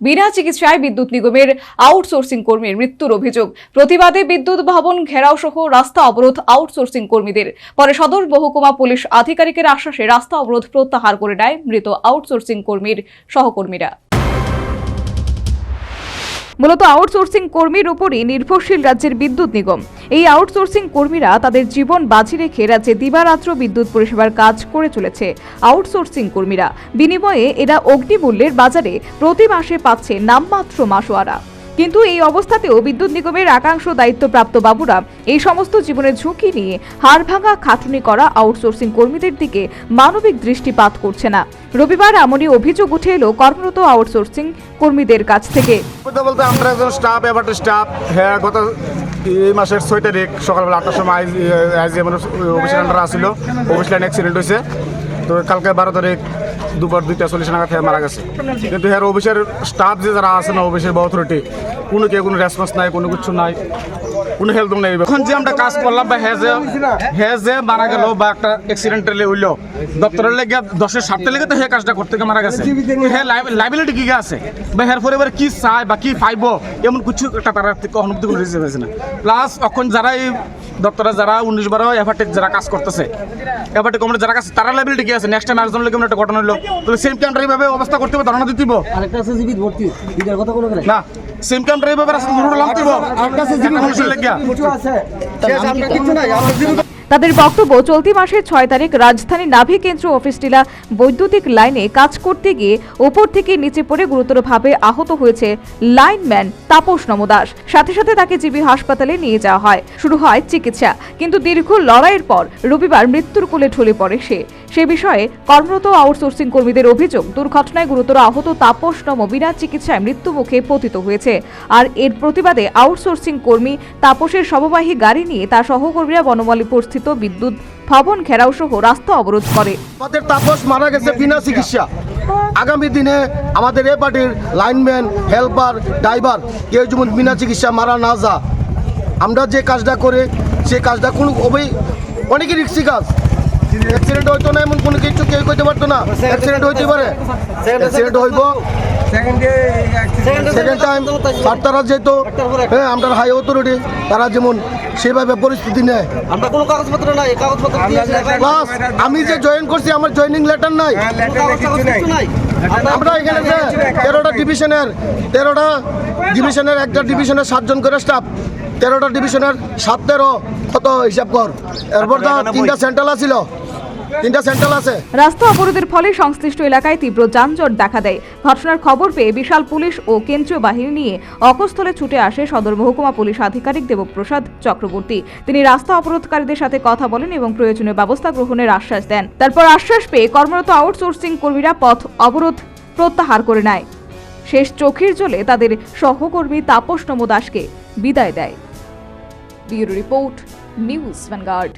বিনা চিকিৎসায় বিদ্যুৎ নিগমের আউটসোর্সিং কর্মীর মৃত্যুর অভিযোগ। প্রতিবাদে বিদ্যুৎ ভবন ঘেরাও সহ রাস্তা অবরোধ আউটসোর্সিং কর্মীদের। পরে সদর মহকুমা পুলিশ আধিকারিকের আশ্বাসে রাস্তা অবরোধ প্রত্যাহার করে নেয় মৃত আউটসোর্সিং কর্মীর সহকর্মীরা। মূলত আউটসোর্সিং কর্মীর উপরই নির্ভরশীল রাজ্যের বিদ্যুৎ নিগম। এই আউটসোর্সিং কর্মীরা তাদের জীবন বাজি রেখে রাজ্যে দিবারাত্র বিদ্যুৎ পরিষেবার কাজ করে চলেছে। আউটসোর্সিং কর্মীরা বিনিময়ে এরা অগ্নিমূল্যের বাজারে প্রতি মাসে পাচ্ছে নামমাত্র মাসোয়ারা। কিন্তু এই অবস্থাতেও বিদ্যুৎ নিগমের একাংশ দায়িত্বপ্রাপ্ত বাবুরা এই সমস্ত জীবনের ঝুঁকি নিয়ে হাড়ভাঙা খাটুনি করা আউটসোর্সিং কর্মীদের দিকে মানবিক দৃষ্টিপাত করছে না। রবিবার এমনই অভিযোগ উঠে এলো কর্মরত আউটসোর্সিং কর্মীদের কাছ থেকে। বলতে আমরা একজন স্টাফ স্টাফ হ্যাঁ গত এই মাসের 6 তারিখ সকালবেলা 8টার সময় অফিসের আন্ডার আসছিল, অফিস লাইন অ্যাক্সিডেন্ট হয়েছে। তো কালকে 12 তারিখ দুপুর 2:40 নাগাদ মারা গেছে। কিন্তু হ্যাঁ অফিসের স্টাফ যে যারা আছে না, অফিসের বা অথরিটি কোনো রেসপন্স নাই, কোনো কিছু নাই, কোনো হেল্প নেই। এখন যে আমরা কাজ করলাম বা হ্যাঁ যে মারা গেল বা একটা অ্যাক্সিডেন্টালি হইলো, দপ্তরের লেগে 10-এর 7 লেগে তো হ্যাঁ কাজটা করতে মারা গেছে। হ্যাঁ লাইবিলিটি কি আছে বা হ্যাঁ পরিবারে কি চায় বা কি পাইব এমন কিছু একটা তারা অনুভূতি করে দিয়েছে না। প্লাস এখন যারা এই দপ্তরে যারা 19-12 এফআরটি যারা কাজ করতেছে, এফআরটি কোম্পানি যারা কাজ তারা লাইবিলিটি কি আছে? নেক্সট টাইম একজন লেগে একটা ঘটনা হলো, তাহলে সেম কাউন্টার এইভাবে অবস্থা করতে হবে, ধারণা দিতে হবে না। সেম কাউন্টার এইভাবে রাস্তা ধরে লাগতে হবে। তাদের বক্তব্য, চলতি মাসের 6 তারিখ রাজধানী নাভি কেন্দ্র অফিস টিলা বৈদ্যুতিক লাইনে কাজ করতে গিয়ে ওপর থেকে নিচে পড়ে গুরুতরভাবে আহত হয়েছে লাইনম্যান তাপস নম দাস। সাথে সাথে তাকে জিবি হাসপাতালে নিয়ে যাওয়া হয়। শুরু হয় চিকিৎসা, কিন্তু দীর্ঘ লড়াইয়ের পর রবিবার মৃত্যুর কোলে ঢলে পড়ে সে বিষয়ে কর্মরত আউটসোর্সিং কর্মীদের অভিযোগ, দুর্ঘটনায় গুরুতর আহত তাপস নম বিনা চিকিৎসায় মৃত্যুমুখে পতিত হয়েছে। আর এর প্রতিবাদে আউটসোর্সিং কর্মী তাপসের সহবাহী গাড়ি নিয়ে তার সহকর্মীরা বনমালীপুর স্থিত বিদ্যুৎ ভবন ঘেরাও সহ রাস্তা অবরোধ করে। আমাদের তাপস মারা গেছে বিনা চিকিৎসা। আগামী দিনে আমাদের এ পার্টির লাইনম্যান, হেল্পার, ড্রাইভার কেউ যেমন বিনা চিকিৎসা মারা না যা। আমরা যে কাজটা করে সে কাজটা কোনো অনেকই রিস্কি কাজ। অ্যাক্সিডেন্ট হইতো না এমন কোনো কিছু কেউ করতে পারতো না। অ্যাক্সিডেন্ট হইতে পারে, অ্যাক্সিডেন্ট হইব সেকেন্ড টাইম। আর তারা যেহেতু হ্যাঁ আমরা হাই অথরিটি, তারা যেমন সেভাবে পরিস্থিতি নেয়। আমরা কোনো কাগজপত্র নাই, কাগজপত্র প্লাস আমি যে জয়েন করছি আমার জয়েনিং লেটার নাই। আমরা এখানে 13টা ডিভিশনের একটা ডিভিশনের 7 জন করে স্টাফ, 13টা ডিভিশনের 7-13 কত হিসাব কর। এরপর তো 3টা সেন্ট্রাল আছিল, 3টা সেন্ট্রাল আছে। রাস্তা অবরোধের ফলে সংশ্লিষ্ট এলাকায় তীব্র যানজট দেখা দেয়। ঘটনার খবর পেয়ে বিশাল পুলিশ ও কেন্দ্রীয় বাহিনী নিয়ে অকস্থলে ছুটে আসে সদর মহকুমা পুলিশ আধিকারিক দেবপ্রসাদ চক্রবর্তী। তিনি রাস্তা অবরোধকারীদের সাথে কথা বলেন এবং প্রয়োজনীয় ব্যবস্থা গ্রহণের আশ্বাস দেন। তারপর আশ্বাস পেয়ে কর্মরত আউটসোর্সিং কর্মীরা পথ অবরোধ প্রত্যাহার করে নেয়। শেষ চোখের জলে তাদের সহকর্মী তাপস নম দাসকে বিদায় দেয়। Bureau report, news vanguard.